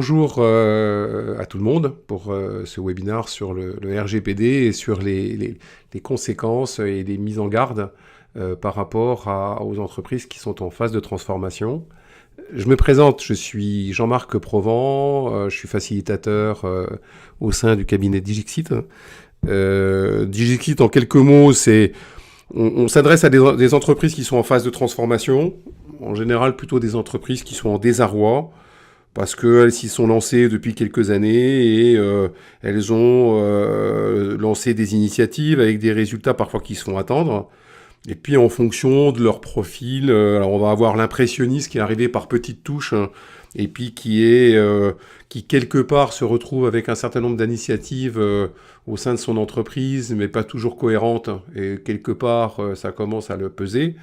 Bonjour à tout le monde pour ce webinaire sur le RGPD et sur les conséquences et les mises en garde par rapport aux entreprises qui sont en phase de transformation. Je me présente, je suis Jean-Marc Provence, je suis facilitateur au sein du cabinet Digixit. Digixit, en quelques mots, on s'adresse à des entreprises qui sont en phase de transformation, en général plutôt des entreprises qui sont en désarroi, parce qu'elles s'y sont lancées depuis quelques années et elles ont lancé des initiatives avec des résultats parfois qui se font attendre. Et puis en fonction de leur profil, alors on va avoir l'impressionniste qui est arrivé par petites touches, hein, et puis qui quelque part se retrouve avec un certain nombre d'initiatives au sein de son entreprise, mais pas toujours cohérentes, et quelque part ça commence à le peser.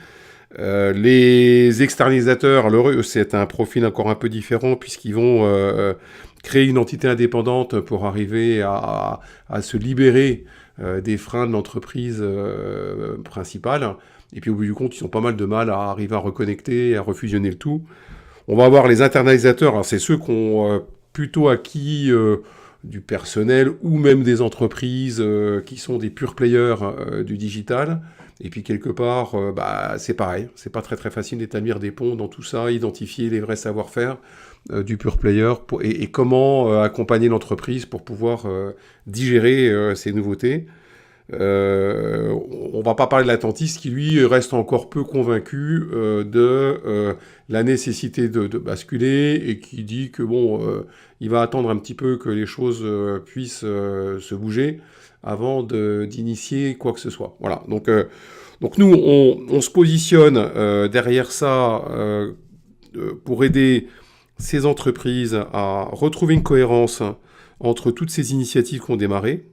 Les externalisateurs, alors eux, c'est un profil encore un peu différent puisqu'ils vont créer une entité indépendante pour arriver à se libérer des freins de l'entreprise principale. Et puis au bout du compte, ils ont pas mal de mal à arriver à reconnecter et à refusionner le tout. On va avoir les internalisateurs, alors c'est ceux qui ont plutôt acquis du personnel ou même des entreprises qui sont des pure players du digital. Et puis quelque part, c'est pareil, c'est pas très facile d'établir des ponts dans tout ça, identifier les vrais savoir-faire du pure player et comment accompagner l'entreprise pour pouvoir digérer ces nouveautés. On va pas parler de l'attentiste qui lui reste encore peu convaincu de la nécessité de basculer et qui dit que il va attendre un petit peu que les choses puissent se bouger avant d'initier quoi que ce soit. Voilà. Donc nous, on se positionne derrière ça pour aider ces entreprises à retrouver une cohérence entre toutes ces initiatives qui ont démarré.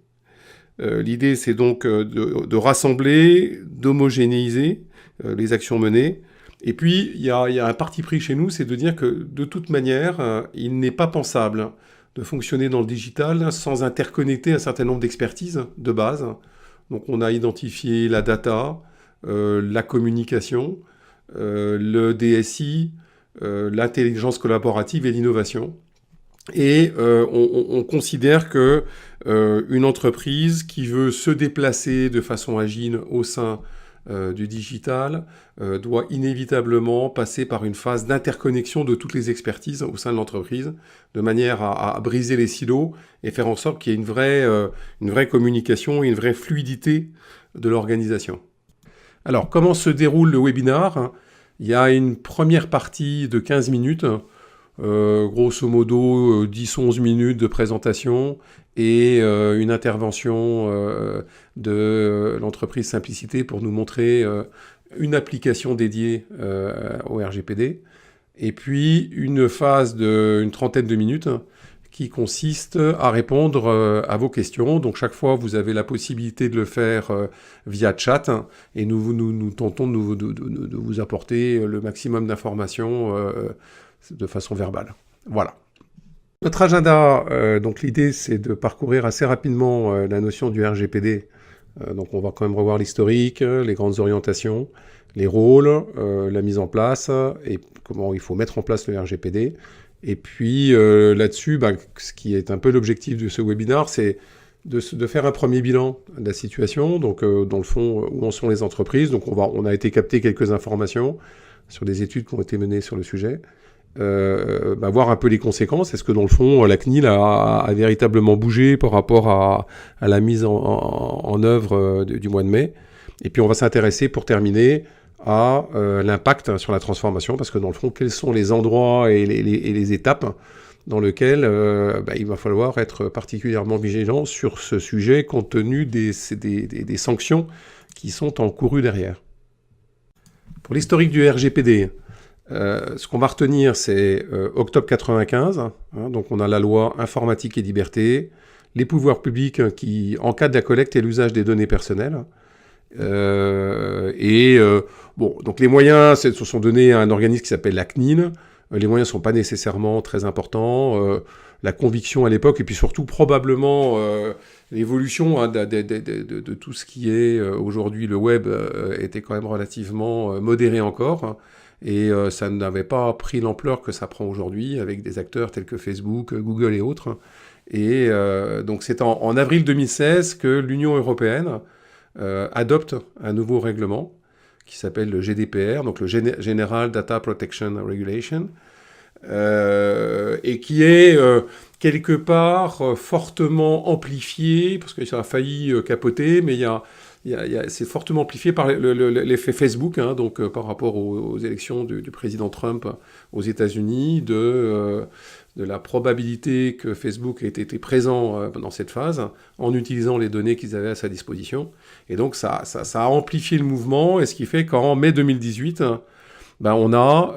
L'idée, c'est donc de rassembler, d'homogénéiser les actions menées. Et puis, il y a un parti pris chez nous, c'est de dire que de toute manière, il n'est pas pensable de fonctionner dans le digital sans interconnecter un certain nombre d'expertises de base. Donc on a identifié la data, la communication, le DSI, l'intelligence collaborative et l'innovation. Et on considère que une entreprise qui veut se déplacer de façon agile au sein du digital doit inévitablement passer par une phase d'interconnexion de toutes les expertises au sein de l'entreprise, de manière à briser les silos et faire en sorte qu'il y ait une vraie communication et une vraie fluidité de l'organisation. Alors, comment se déroule le webinaire ? Il y a une première partie de 15 minutes, grosso modo 10-11 minutes de présentation et une intervention de l'entreprise Simplicité pour nous montrer une application dédiée au RGPD. Et puis une phase d'une trentaine de minutes qui consiste à répondre à vos questions. Donc chaque fois, vous avez la possibilité de le faire via chat et nous tentons de vous apporter le maximum d'informations de façon verbale. Voilà. Notre agenda, donc l'idée, c'est de parcourir assez rapidement la notion du RGPD. Donc on va quand même revoir l'historique, les grandes orientations, les rôles, la mise en place et comment il faut mettre en place le RGPD. Et puis là-dessus, ce qui est un peu l'objectif de ce webinaire, c'est de faire un premier bilan de la situation, donc dans le fond, où en sont les entreprises. Donc on a été capter quelques informations sur des études qui ont été menées sur le sujet, voir un peu les conséquences. Est-ce que dans le fond, la CNIL a véritablement bougé par rapport à la mise en œuvre du mois de mai. Et puis on va s'intéresser, pour terminer, à l'impact sur la transformation, parce que dans le fond, quels sont les endroits et les étapes dans lesquelles il va falloir être particulièrement vigilant sur ce sujet, compte tenu des sanctions qui sont encourues derrière. Pour l'historique du RGPD, ce qu'on va retenir, c'est octobre 95, donc on a la loi informatique et liberté, les pouvoirs publics qui encadrent la collecte et l'usage des données personnelles. Donc les moyens se sont donnés à un organisme qui s'appelle la CNIL. Les moyens ne sont pas nécessairement très importants. La conviction à l'époque, et puis surtout probablement l'évolution de tout ce qui est aujourd'hui le web était quand même relativement modérée encore. Et ça n'avait pas pris l'ampleur que ça prend aujourd'hui avec des acteurs tels que Facebook, Google et autres. Et donc c'est en avril 2016 que l'Union européenne adopte un nouveau règlement qui s'appelle le GDPR, donc le General Data Protection Regulation, et qui est quelque part fortement amplifié, parce que ça a failli capoter, mais c'est fortement amplifié par l'effet Facebook, hein, donc par rapport aux élections du président Trump aux États-Unis, de la probabilité que Facebook ait été présent dans cette phase en utilisant les données qu'ils avaient à sa disposition. Et donc ça a amplifié le mouvement, et ce qui fait qu'en mai 2018, on a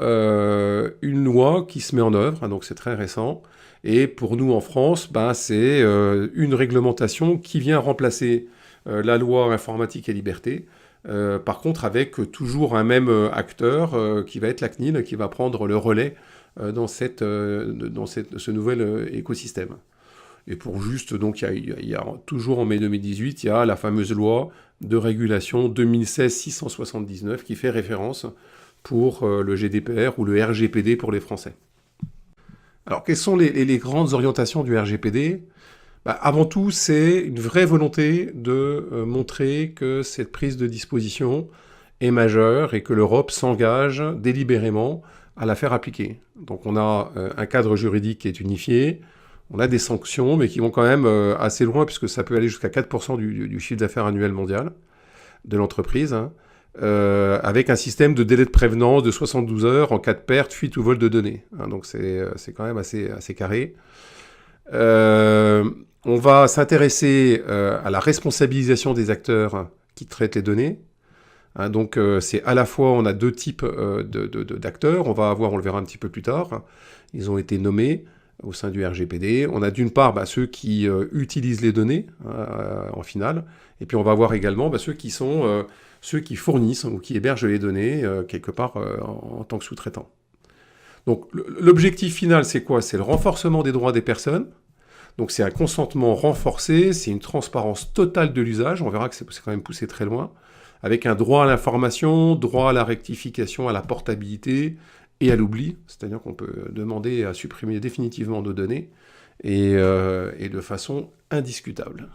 une loi qui se met en œuvre, hein, donc c'est très récent. Et pour nous en France, c'est une réglementation qui vient remplacer la loi informatique et liberté, par contre avec toujours un même acteur qui va être la CNIL, qui va prendre le relais dans ce nouvel écosystème. Et pour juste, donc il y a toujours en mai 2018, il y a la fameuse loi de régulation 2016-679 qui fait référence pour le GDPR ou le RGPD pour les Français. Alors, quelles sont les grandes orientations du RGPD ? Avant tout, c'est une vraie volonté de montrer que cette prise de disposition est majeure et que l'Europe s'engage délibérément à la faire appliquer. Donc on a un cadre juridique qui est unifié, on a des sanctions, mais qui vont quand même assez loin, puisque ça peut aller jusqu'à 4% du chiffre d'affaires annuel mondial de l'entreprise, hein, avec un système de délai de prévenance de 72 heures en cas de perte, fuite ou vol de données. Hein, donc c'est quand même assez carré. On va s'intéresser à la responsabilisation des acteurs qui traitent les données. Hein, donc c'est à la fois, on a deux types d'acteurs. On le verra un petit peu plus tard. Ils ont été nommés au sein du RGPD. On a d'une part ceux qui utilisent les données en finale. Et puis on va voir également ceux qui sont ceux qui fournissent ou qui hébergent les données quelque part en tant que sous-traitants. Donc l'objectif final, c'est quoi ? C'est le renforcement des droits des personnes. Donc c'est un consentement renforcé, c'est une transparence totale de l'usage. On verra que c'est quand même poussé très loin. Avec un droit à l'information, droit à la rectification, à la portabilité et à l'oubli. C'est-à-dire qu'on peut demander à supprimer définitivement nos données et de façon indiscutable.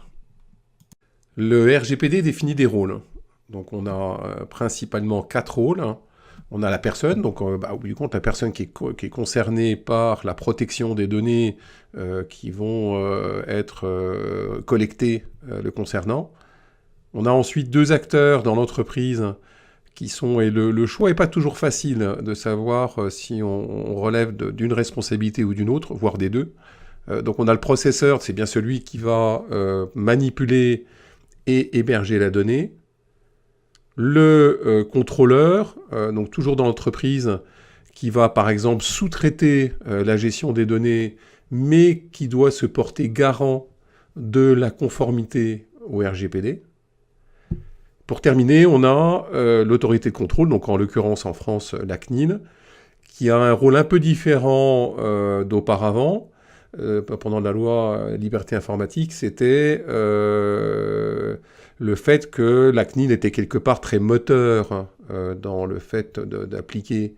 Le RGPD définit des rôles. Donc on a principalement 4 rôles. On a la personne, donc au bout du compte, la personne qui est concernée par la protection des données qui vont être collectées le concernant. On a ensuite 2 acteurs dans l'entreprise qui sont, et le choix n'est pas toujours facile de savoir si on relève d'une responsabilité ou d'une autre, voire des deux. Donc on a le processeur, c'est bien celui qui va manipuler et héberger la donnée. Le contrôleur, donc toujours dans l'entreprise, qui va par exemple sous-traiter la gestion des données, mais qui doit se porter garant de la conformité au RGPD. Pour terminer, on a l'autorité de contrôle, donc en l'occurrence en France la CNIL, qui a un rôle un peu différent d'auparavant. Pendant la loi liberté informatique, c'était le fait que la CNIL était quelque part très moteur dans le fait d'appliquer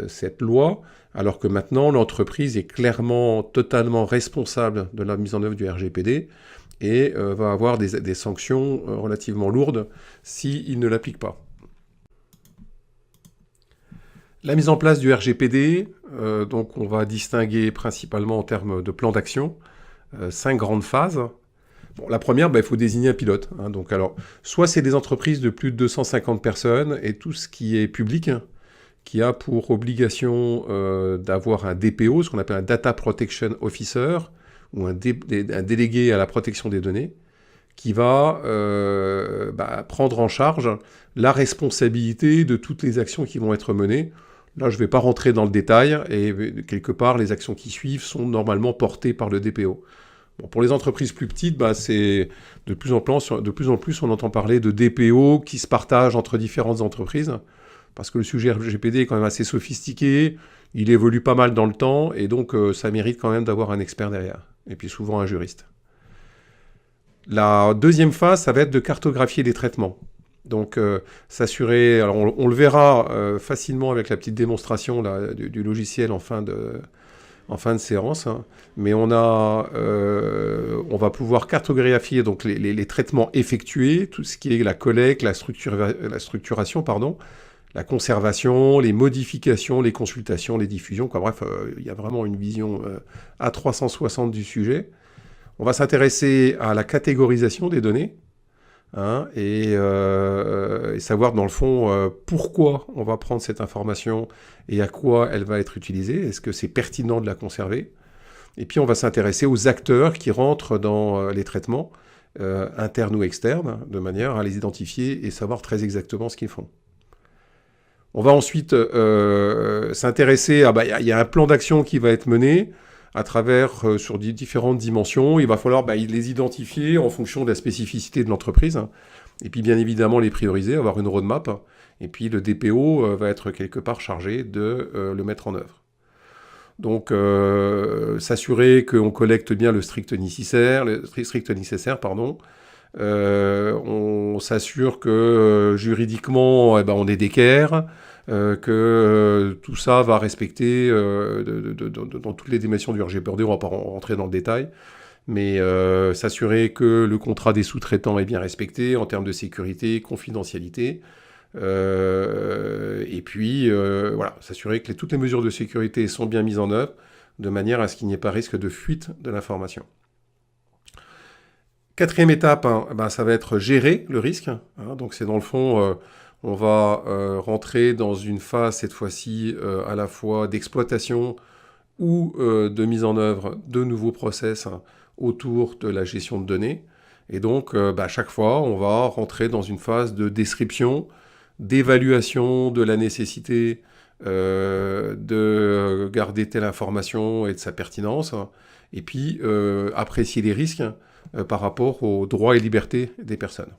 cette loi, alors que maintenant l'entreprise est clairement totalement responsable de la mise en œuvre du RGPD et va avoir des sanctions relativement lourdes s'il ne l'applique pas. La mise en place du RGPD, donc on va distinguer principalement en termes de plan d'action 5 grandes phases. Bon, la première, il faut désigner un pilote. Hein, donc alors, soit c'est des entreprises de plus de 250 personnes et tout ce qui est public, qui a pour obligation d'avoir un DPO, ce qu'on appelle un Data Protection Officer, ou un délégué à la protection des données, qui va prendre en charge la responsabilité de toutes les actions qui vont être menées. Là, je ne vais pas rentrer dans le détail, et quelque part, les actions qui suivent sont normalement portées par le DPO. Bon, pour les entreprises plus petites, c'est de plus en plus, on entend parler de DPO qui se partagent entre différentes entreprises, parce que le sujet RGPD est quand même assez sophistiqué, il évolue pas mal dans le temps, et donc ça mérite quand même d'avoir un expert derrière, et puis souvent un juriste. La deuxième phase, ça va être de cartographier les traitements. Donc, s'assurer, alors on le verra facilement avec la petite démonstration là, du logiciel en fin de séance, hein. Mais on va pouvoir cartographier donc les traitements effectués, tout ce qui est la collecte, la structuration, pardon, la conservation, les modifications, les consultations, les diffusions, quoi. Bref, il y a vraiment une vision à 360 du sujet. On va s'intéresser à la catégorisation des données, hein, et savoir dans le fond pourquoi on va prendre cette information et à quoi elle va être utilisée. Est-ce que c'est pertinent de la conserver? Et puis on va s'intéresser aux acteurs qui rentrent dans les traitements, internes ou externes, de manière à les identifier et savoir très exactement ce qu'ils font. On va ensuite s'intéresser à... Il y a un plan d'action qui va être mené à travers, sur différentes dimensions. Il va falloir les identifier en fonction de la spécificité de l'entreprise. Et puis bien évidemment les prioriser, avoir une roadmap. Et puis le DPO va être quelque part chargé de le mettre en œuvre. Donc s'assurer qu'on collecte bien le strict nécessaire, on s'assure que juridiquement on est d'équerre, que tout ça va respecter dans toutes les dimensions du RGPD. On va pas rentrer dans le détail, mais s'assurer que le contrat des sous-traitants est bien respecté en termes de sécurité, confidentialité. Et puis, voilà, s'assurer que toutes les mesures de sécurité sont bien mises en œuvre, de manière à ce qu'il n'y ait pas risque de fuite de l'information. Quatrième étape, ça va être gérer le risque. Donc c'est dans le fond, on va rentrer dans une phase, cette fois-ci, à la fois d'exploitation ou de mise en œuvre de nouveaux process autour de la gestion de données. Et donc, à chaque fois, on va rentrer dans une phase de description, d'évaluation de la nécessité de garder telle information et de sa pertinence, et puis apprécier les risques par rapport aux droits et libertés des personnes.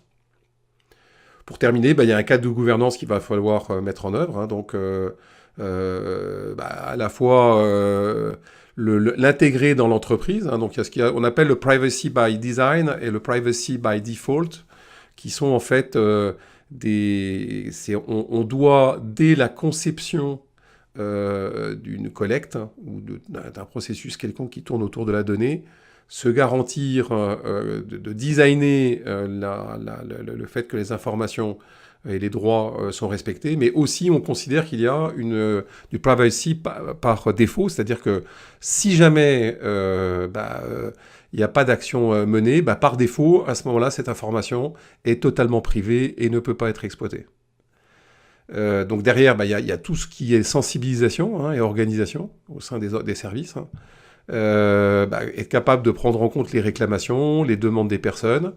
Pour terminer, il y a un cadre de gouvernance qu'il va falloir mettre en œuvre, donc à la fois l'intégrer dans l'entreprise, donc il y a ce qu'on appelle le privacy by design et le privacy by default, qui sont en fait on doit, dès la conception d'une collecte ou d'un processus quelconque qui tourne autour de la donnée, se garantir de designer le fait que les informations et les droits sont respectés, mais aussi on considère qu'il y a du privacy par défaut, c'est-à-dire que si jamais il n'y a pas d'action menée, par défaut, à ce moment-là, cette information est totalement privée et ne peut pas être exploitée. Donc derrière, il y a tout ce qui est sensibilisation et organisation au sein des services. Être capable de prendre en compte les réclamations, les demandes des personnes,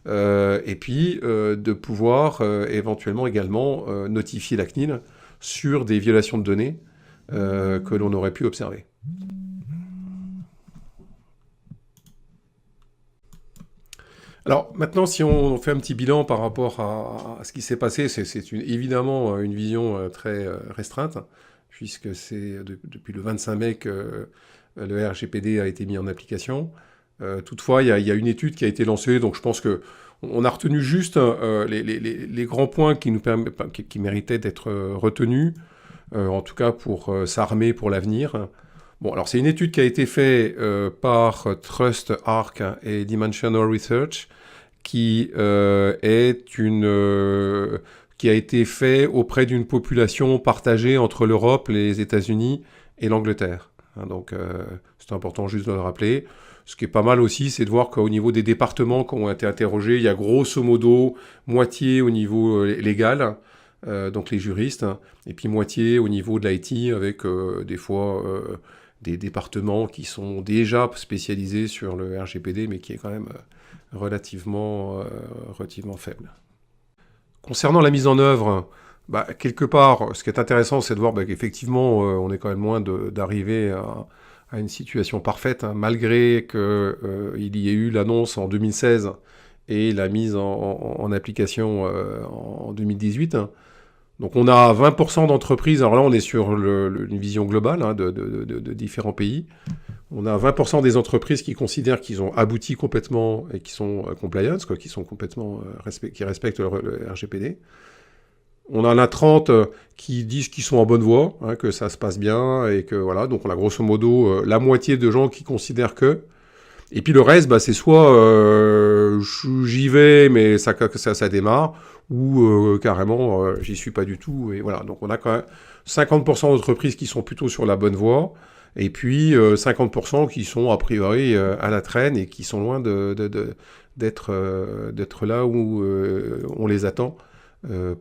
et puis de pouvoir éventuellement également notifier la CNIL sur des violations de données que l'on aurait pu observer. Alors maintenant, si on fait un petit bilan par rapport à ce qui s'est passé, c'est évidemment une vision très restreinte, puisque c'est depuis le 25 mai que le RGPD a été mis en application. Toutefois, il y a une étude qui a été lancée, donc je pense qu'on a retenu juste les grands points qui méritaient d'être retenus, en tout cas pour s'armer pour l'avenir. Bon, alors c'est une étude qui a été faite par TrustArc et Dimensional Research, qui a été faite auprès d'une population partagée entre l'Europe, les États-Unis et l'Angleterre. Donc c'est important juste de le rappeler. Ce qui est pas mal aussi, c'est de voir qu'au niveau des départements qui ont été interrogés, il y a grosso modo moitié au niveau légal, donc les juristes, et puis moitié au niveau de l'IT, avec des fois des départements qui sont déjà spécialisés sur le RGPD, mais qui est quand même relativement faible. Concernant la mise en œuvre, quelque part, ce qui est intéressant, c'est de voir qu'effectivement, on est quand même loin d'arriver à une situation parfaite, malgré qu'il y ait eu l'annonce en 2016 et la mise en application en 2018. Donc on a 20% d'entreprises, alors là on est sur une vision globale hein, de différents pays. On a 20% des entreprises qui considèrent qu'ils ont abouti complètement et qui sont compliance, quoi, qui sont complètement qui respectent le RGPD. On en a 30 qui disent qu'ils sont en bonne voie, hein, que ça se passe bien et que voilà. Donc on a grosso modo la moitié de gens qui considèrent que. Et puis le reste, bah, c'est soit j'y vais mais ça démarre, ou carrément j'y suis pas du tout. Et voilà. Donc on a quand même 50% d'entreprises qui sont plutôt sur la bonne voie. Et puis 50% qui sont a priori à la traîne et qui sont loin d'être là où on les attend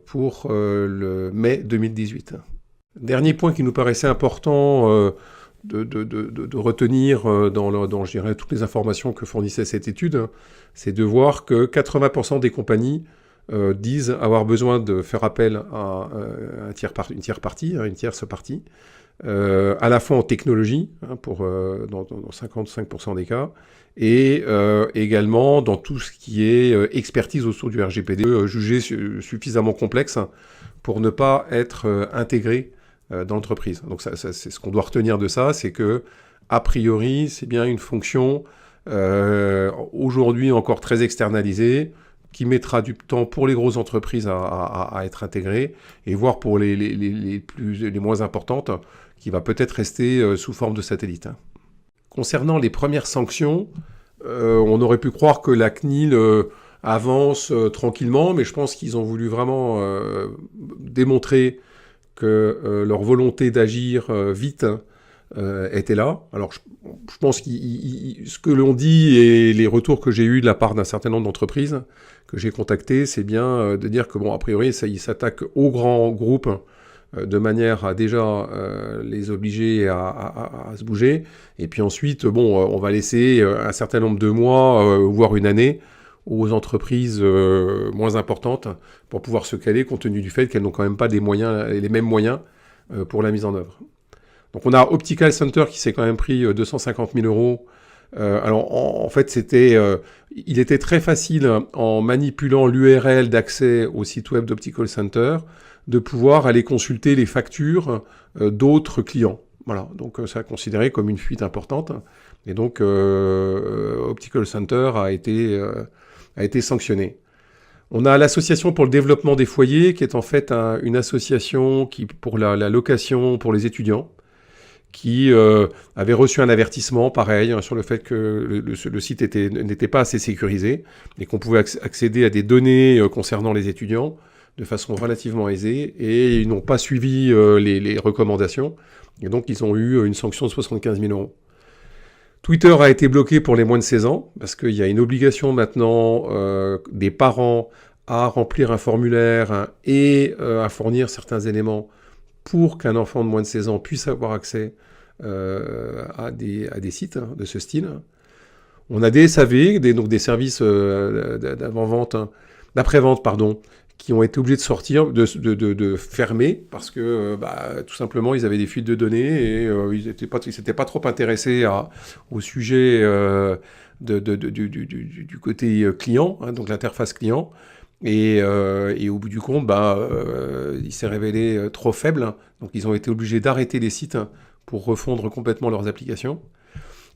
pour le mai 2018. Dernier point qui nous paraissait important de retenir dans je dirais, toutes les informations que fournissait cette étude, hein, c'est de voir que 80% des compagnies disent avoir besoin de faire appel à une tierce partie, à la fois en technologie, hein, dans 55% des cas, et également dans tout ce qui est expertise autour du RGPD, jugé suffisamment complexe pour ne pas être intégré dans l'entreprise. Donc ça, c'est ce qu'on doit retenir de ça, c'est que, a priori, c'est bien une fonction aujourd'hui encore très externalisée, qui mettra du temps pour les grosses entreprises à être intégrées, et voire pour les moins importantes, qui va peut-être rester sous forme de satellite. Concernant les premières sanctions, on aurait pu croire que la CNIL avance tranquillement, mais je pense qu'ils ont voulu vraiment démontrer que leur volonté d'agir vite était là. Alors je pense que ce que l'on dit et les retours que j'ai eus de la part d'un certain nombre d'entreprises que j'ai contactées, c'est bien de dire que, bon, a priori, ils s'attaquent aux grands groupes de manière à déjà les obliger à se bouger. Et puis ensuite, bon, on va laisser un certain nombre de mois, voire une année, aux entreprises moins importantes pour pouvoir se caler, compte tenu du fait qu'elles n'ont quand même pas les mêmes moyens pour la mise en œuvre. Donc on a Optical Center qui s'est quand même pris 250 000 euros. Alors en fait, il était très facile, en manipulant l'URL d'accès au site web d'Optical Center, de pouvoir aller consulter les factures d'autres clients. Voilà, donc ça a considéré comme une fuite importante. Et donc Optical Center a été sanctionné. On a l'Association pour le développement des foyers, qui est en fait une association pour la location pour les étudiants, qui avait reçu un avertissement, pareil, hein, sur le fait que le site n'était pas assez sécurisé et qu'on pouvait accéder à des données concernant les étudiants de façon relativement aisée, et ils n'ont pas suivi les recommandations, et donc ils ont eu une sanction de 75 000 euros. Twitter a été bloqué pour les moins de 16 ans, parce qu'il y a une obligation maintenant des parents à remplir un formulaire et à fournir certains éléments pour qu'un enfant de moins de 16 ans puisse avoir accès à des sites de ce style. On a des SAV, donc des services d'après-vente, qui ont été obligés de sortir, de fermer, parce que tout simplement ils avaient des fuites de données et ils s'étaient pas trop intéressés au sujet du côté client, hein, donc l'interface client. Et au bout du compte, il s'est révélé trop faible. Donc ils ont été obligés d'arrêter les sites pour refondre complètement leurs applications.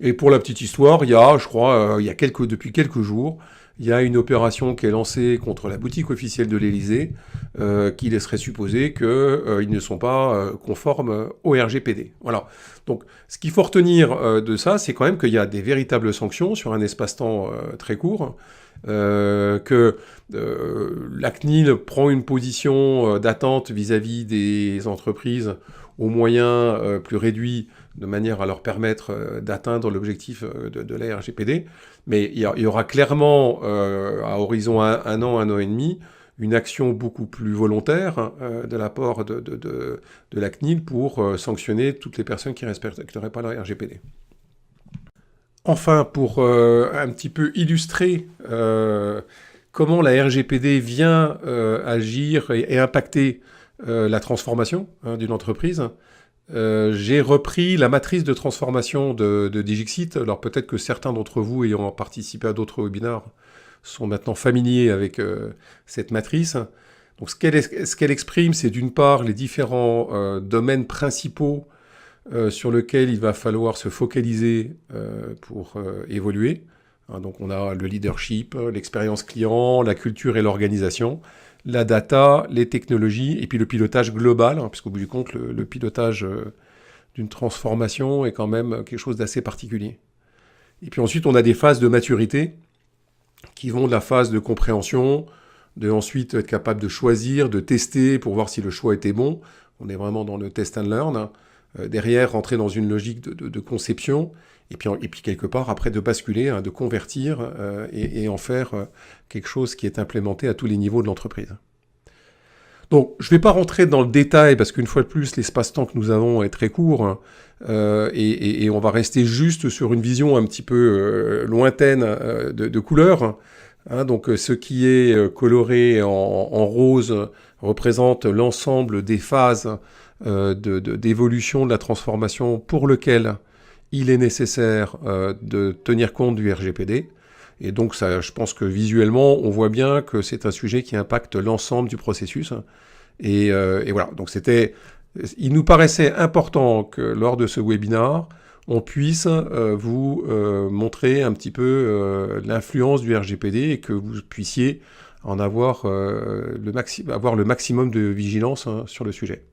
Et pour la petite histoire, il y a, je crois, depuis quelques jours, il y a une opération qui est lancée contre la boutique officielle de l'Élysée qui laisserait supposer qu'ils ne sont pas conformes au RGPD. Voilà. Donc, ce qu'il faut retenir de ça, c'est quand même qu'il y a des véritables sanctions sur un espace-temps très court, que la CNIL prend une position d'attente vis-à-vis des entreprises aux moyens plus réduits, de manière à leur permettre d'atteindre l'objectif de la RGPD. Mais il y aura clairement, à horizon un an et demi, une action beaucoup plus volontaire de la part de la CNIL pour sanctionner toutes les personnes qui ne respecteraient pas la RGPD. Enfin, pour un petit peu illustrer comment la RGPD vient agir et impacter la transformation d'une entreprise, j'ai repris la matrice de transformation de Digixit. Alors peut-être que certains d'entre vous, ayant participé à d'autres webinaires, sont maintenant familiers avec cette matrice. Donc ce qu'elle exprime, c'est d'une part les différents domaines principaux sur lesquels il va falloir se focaliser pour évoluer. Hein, donc on a le leadership, l'expérience client, la culture et l'organisation, la data, les technologies, et puis le pilotage global, hein, puisqu'au bout du compte, le pilotage d'une transformation est quand même quelque chose d'assez particulier. Et puis ensuite, on a des phases de maturité qui vont de la phase de compréhension, de ensuite être capable de choisir, de tester pour voir si le choix était bon. On est vraiment dans le test and learn. Hein. Derrière, rentrer dans une logique de conception, et puis quelque part, après, de basculer, hein, de convertir et en faire quelque chose qui est implémenté à tous les niveaux de l'entreprise. Donc, je ne vais pas rentrer dans le détail, parce qu'une fois de plus, l'espace-temps que nous avons est très court, hein, et on va rester juste sur une vision un petit peu lointaine de couleurs. Hein, donc, ce qui est coloré en rose représente l'ensemble des phases d'évolution de la transformation pour lequel il est nécessaire de tenir compte du RGPD. Et donc, ça, je pense que visuellement, on voit bien que c'est un sujet qui impacte l'ensemble du processus. Et voilà, donc il nous paraissait important que lors de ce webinaire, on puisse vous montrer un petit peu l'influence du RGPD et que vous puissiez en avoir, avoir le maximum de vigilance, hein, sur le sujet.